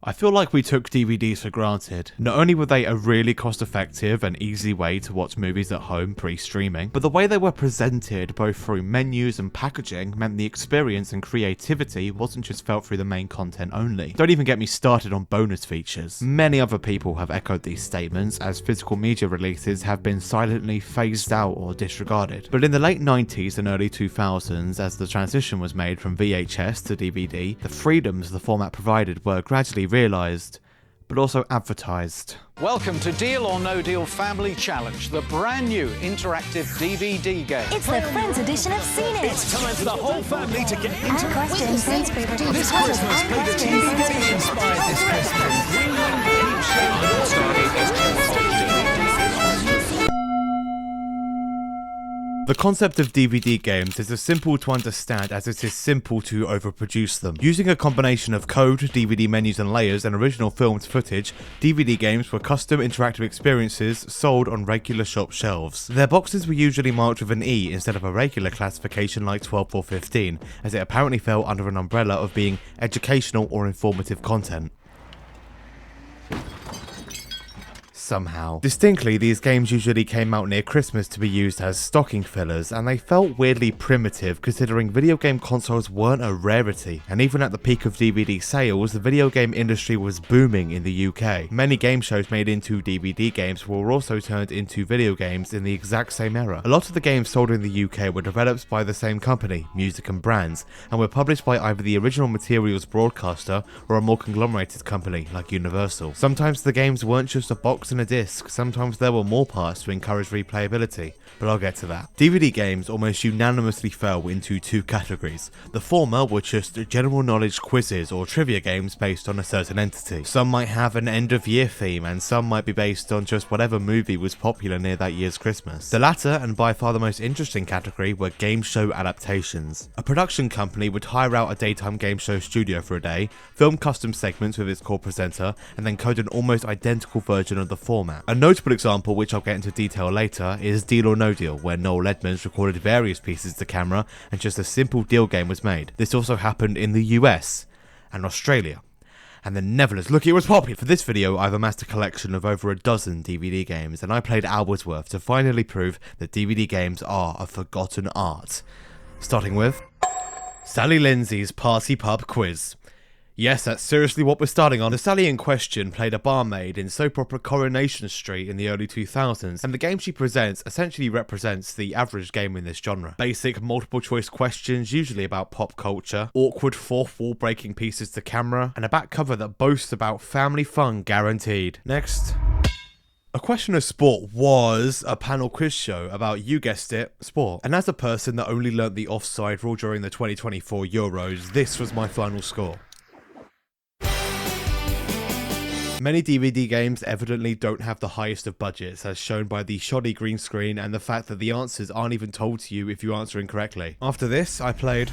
I feel like we took DVDs for granted. Not only were they a really cost-effective and easy way to watch movies at home pre-streaming, but the way they were presented both through menus and packaging meant the experience and creativity wasn't just felt through the main content only. Don't even get me started on bonus features. Many other people have echoed these statements, as physical media releases have been silently phased out or disregarded. But in the late 90s and early 2000s, as the transition was made from VHS to DVD, the freedoms the format provided were gradually realised, but also advertised. Welcome to Deal or No Deal Family Challenge, the brand new interactive DVD game. It's the Friends edition of Seen It. It's time for the whole family to get into questions. This Christmas, play the TV game inspired this Christmas. The concept of DVD games is as simple to understand as it is simple to overproduce them. Using a combination of code, DVD menus and layers, and original filmed footage, DVD games were custom interactive experiences sold on regular shop shelves. Their boxes were usually marked with an E instead of a regular classification like 12 or 15, as it apparently fell under an umbrella of being educational or informative content. Somehow. Distinctly, these games usually came out near Christmas to be used as stocking fillers, and they felt weirdly primitive considering video game consoles weren't a rarity, and even at the peak of DVD sales, the video game industry was booming in the UK. Many game shows made into DVD games were also turned into video games in the exact same era. A lot of the games sold in the UK were developed by the same company, Music and Brands, and were published by either the original materials broadcaster or a more conglomerated company like Universal. Sometimes the games weren't just a box and a disc, sometimes there were more parts to encourage replayability, but I'll get to that. DVD games almost unanimously fell into two categories. The former were just general knowledge quizzes or trivia games based on a certain entity. Some might have an end of year theme, and some might be based on just whatever movie was popular near that year's Christmas. The latter, and by far the most interesting category, were game show adaptations. A production company would hire out a daytime game show studio for a day, film custom segments with its core presenter, and then code an almost identical version of the format. A notable example, which I'll get into detail later, is Deal or No Deal, where Noel Edmonds recorded various pieces to camera and just a simple deal game was made. This also happened in the US and Australia and the Netherlands. Look, it was popular. For this video, I've amassed a collection of over a dozen DVD games, and I played hours worth to finally prove that DVD games are a forgotten art. Starting with Sally Lindsay's Party Pub Quiz. Yes, that's seriously what we're starting on. The Sally in question played a barmaid in soap opera Coronation Street in the early 2000s, and the game she presents essentially represents the average game in this genre. Basic multiple choice questions, usually about pop culture, awkward fourth wall breaking pieces to camera, and a back cover that boasts about family fun guaranteed. Next. A Question of Sport was a panel quiz show about, you guessed it, sport. And as a person that only learnt the offside rule during the 2024 Euros, this was my final score. Many DVD games evidently don't have the highest of budgets, as shown by the shoddy green screen and the fact that the answers aren't even told to you if you answer incorrectly. After this, I played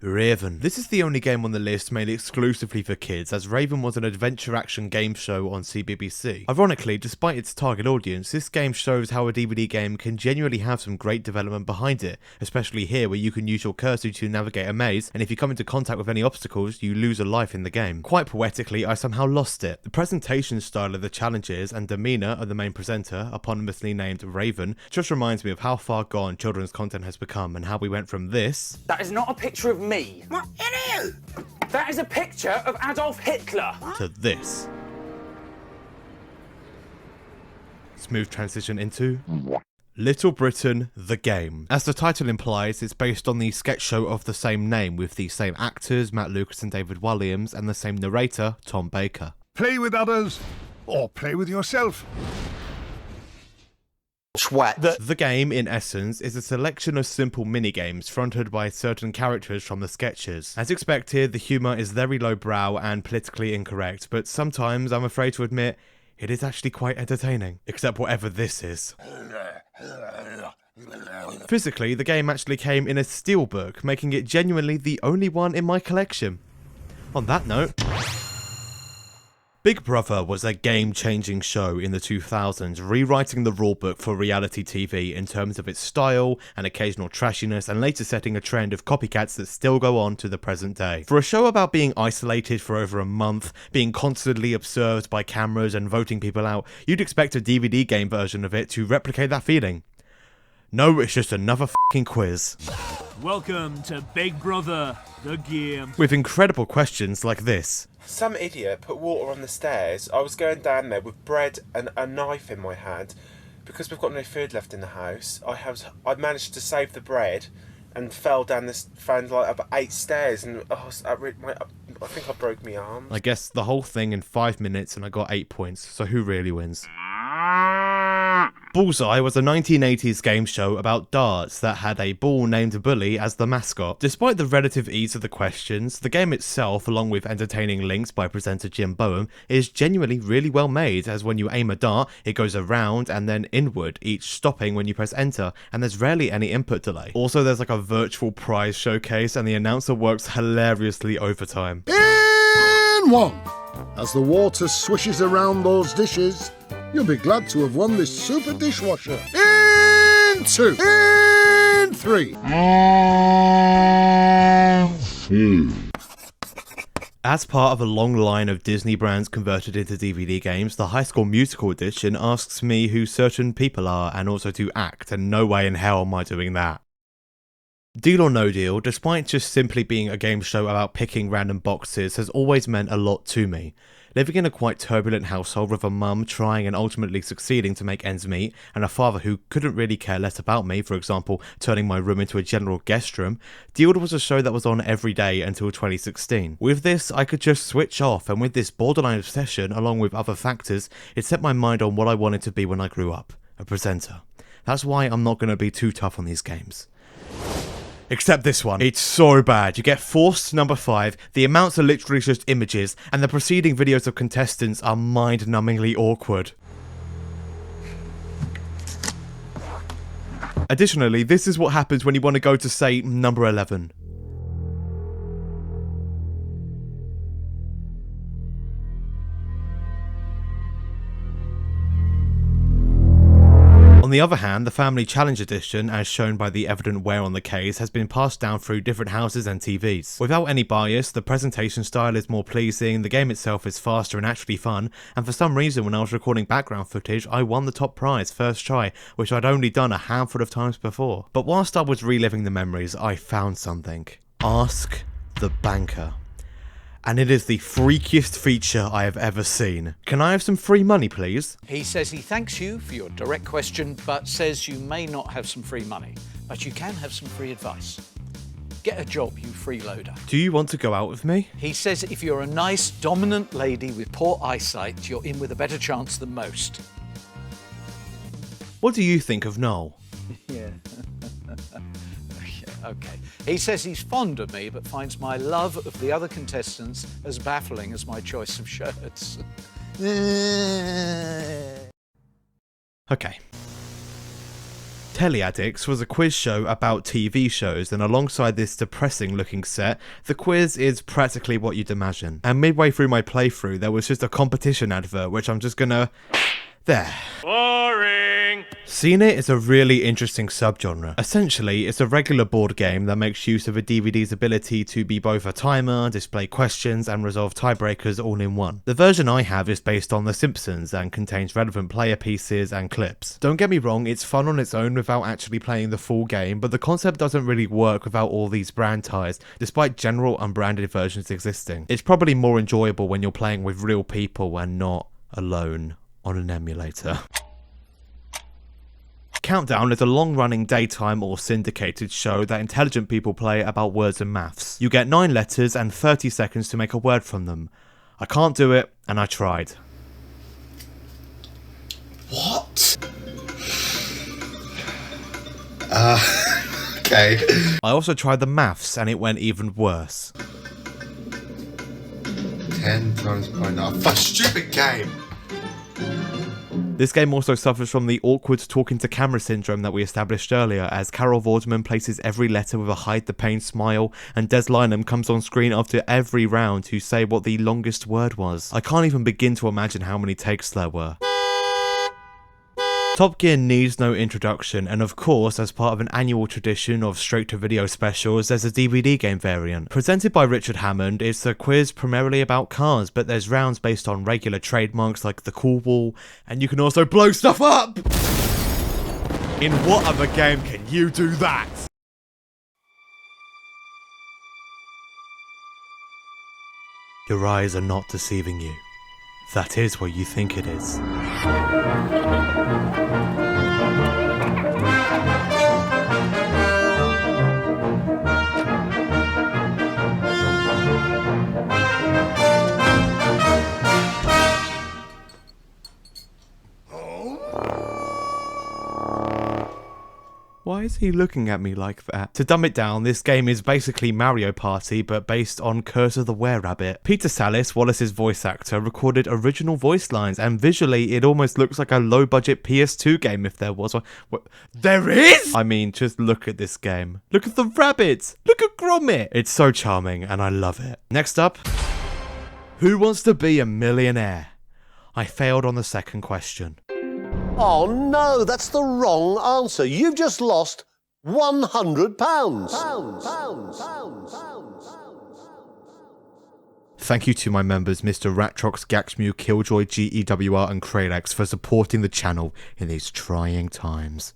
Reuben. This is the only game on the list made exclusively for kids, as Reuben was an adventure action game show on CBBC. Ironically, despite its target audience, this game shows how a DVD game can genuinely have some great development behind it, especially here where you can use your cursor to navigate a maze, and if you come into contact with any obstacles, you lose a life in the game. Quite poetically, I somehow lost it. The presentation style of the challenges and demeanour of the main presenter, eponymously named Reuben, just reminds me of how far gone children's content has become and how we went from this... That is not a picture of me. What? It is! That is a picture of Adolf Hitler. to this. Smooth transition into Little Britain, the game. As the title implies, it's based on the sketch show of the same name, with the same actors, Matt Lucas and David Williams, and the same narrator, Tom Baker. Play with others, or play with yourself. The game, in essence, is a selection of simple mini-games fronted by certain characters from the sketches. As expected, the humour is very lowbrow and politically incorrect, but sometimes, I'm afraid to admit, it is actually quite entertaining. Except whatever this is. Physically, the game actually came in a steelbook, making it genuinely the only one in my collection. On that note... Big Brother was a game-changing show in the 2000s, rewriting the rulebook for reality TV in terms of its style and occasional trashiness, and later setting a trend of copycats that still go on to the present day. For a show about being isolated for over a month, being constantly observed by cameras and voting people out, you'd expect a DVD game version of it to replicate that feeling. No, it's just another f***ing quiz. Welcome to Big Brother, the game. With incredible questions like this. Some idiot put water on the stairs. I was going down there with bread and a knife in my hand. Because we've got no food left in the house, I managed to save the bread and fell down this, found like up 8 stairs, and I think I broke my arm. I guess the whole thing in 5 minutes and I got 8 points, so who really wins? Bullseye was a 1980s game show about darts that had a bull named Bully as the mascot. Despite the relative ease of the questions, the game itself, along with entertaining links by presenter Jim Boehm, is genuinely really well made, as when you aim a dart, it goes around and then inward, each stopping when you press enter, and there's rarely any input delay. Also, there's like a virtual prize showcase, and the announcer works hilariously overtime. In one. As the water swishes around those dishes, you'll be glad to have won this super dishwasher. In 2. In 3. As part of a long line of Disney brands converted into DVD games, the High School Musical edition asks me who certain people are and also to act, and no way in hell am I doing that. Deal or No Deal, despite just simply being a game show about picking random boxes, has always meant a lot to me. Living in a quite turbulent household with a mum trying and ultimately succeeding to make ends meet, and a father who couldn't really care less about me, for example, turning my room into a general guest room, Deal was a show that was on every day until 2016. With this, I could just switch off, and with this borderline obsession, along with other factors, it set my mind on what I wanted to be when I grew up. A presenter. That's why I'm not going to be too tough on these games. Except this one. It's so bad. You get forced number 5, the amounts are literally just images, and the preceding videos of contestants are mind-numbingly awkward. Additionally, this is what happens when you want to go to, say, number 11. On the other hand, the Family Challenge edition, as shown by the evident wear on the case, has been passed down through different houses and TVs. Without any bias, the presentation style is more pleasing, the game itself is faster and actually fun, and for some reason when I was recording background footage, I won the top prize first try, which I'd only done a handful of times before. But whilst I was reliving the memories, I found something. Ask the Banker. And it is the freakiest feature I have ever seen. Can I have some free money, please? He says he thanks you for your direct question, but says you may not have some free money, but you can have some free advice. Get a job, you freeloader. Do you want to go out with me? He says if you're a nice, dominant lady with poor eyesight, you're in with a better chance than most. What do you think of Noel? Yeah. Okay. He says he's fond of me, but finds my love of the other contestants as baffling as my choice of shirts. Okay. Teleaddicts was a quiz show about TV shows, and alongside this depressing looking set, the quiz is practically what you'd imagine. And midway through my playthrough, there was just a competition advert, which I'm just gonna... There. Boring! CNIT is a really interesting subgenre. Essentially, it's a regular board game that makes use of a DVD's ability to be both a timer, display questions, and resolve tiebreakers all in one. The version I have is based on The Simpsons and contains relevant player pieces and clips. Don't get me wrong, it's fun on its own without actually playing the full game, but the concept doesn't really work without all these brand ties, despite general unbranded versions existing. It's probably more enjoyable when you're playing with real people and not alone on an emulator. Countdown is a long-running daytime or syndicated show that intelligent people play about words and maths. You get 9 letters and 30 seconds to make a word from them. I can't do it, and I tried. What? Okay. I also tried the maths, and it went even worse. 10 times by 9. Fuck, stupid game! This game also suffers from the awkward talking to camera syndrome that we established earlier, as Carol Vorderman places every letter with a hide the pain smile, and Des Lynam comes on screen after every round to say what the longest word was. I can't even begin to imagine how many takes there were. Top Gear needs no introduction, and of course, as part of an annual tradition of straight-to-video specials, there's a DVD game variant. Presented by Richard Hammond, it's a quiz primarily about cars, but there's rounds based on regular trademarks like the Cool Wall, and you can also blow stuff up! In what other game can you do that? Your eyes are not deceiving you. That is what you think it is. Why is he looking at me like that? To dumb it down, this game is basically Mario Party, but based on Curse of the Were-Rabbit. Peter Sallis, Wallace's voice actor, recorded original voice lines, and visually it almost looks like a low-budget PS2 game if there was one. What? There is?! I mean, just look at this game. Look at the rabbits! Look at Gromit! It's so charming, and I love it. Next up, who wants to be a millionaire? I failed on the second question. Oh no, that's the wrong answer. You've just lost £100. Thank you to my members Mr. Ratrox, Gaxmew, Killjoy, GEWR and Kralex for supporting the channel in these trying times.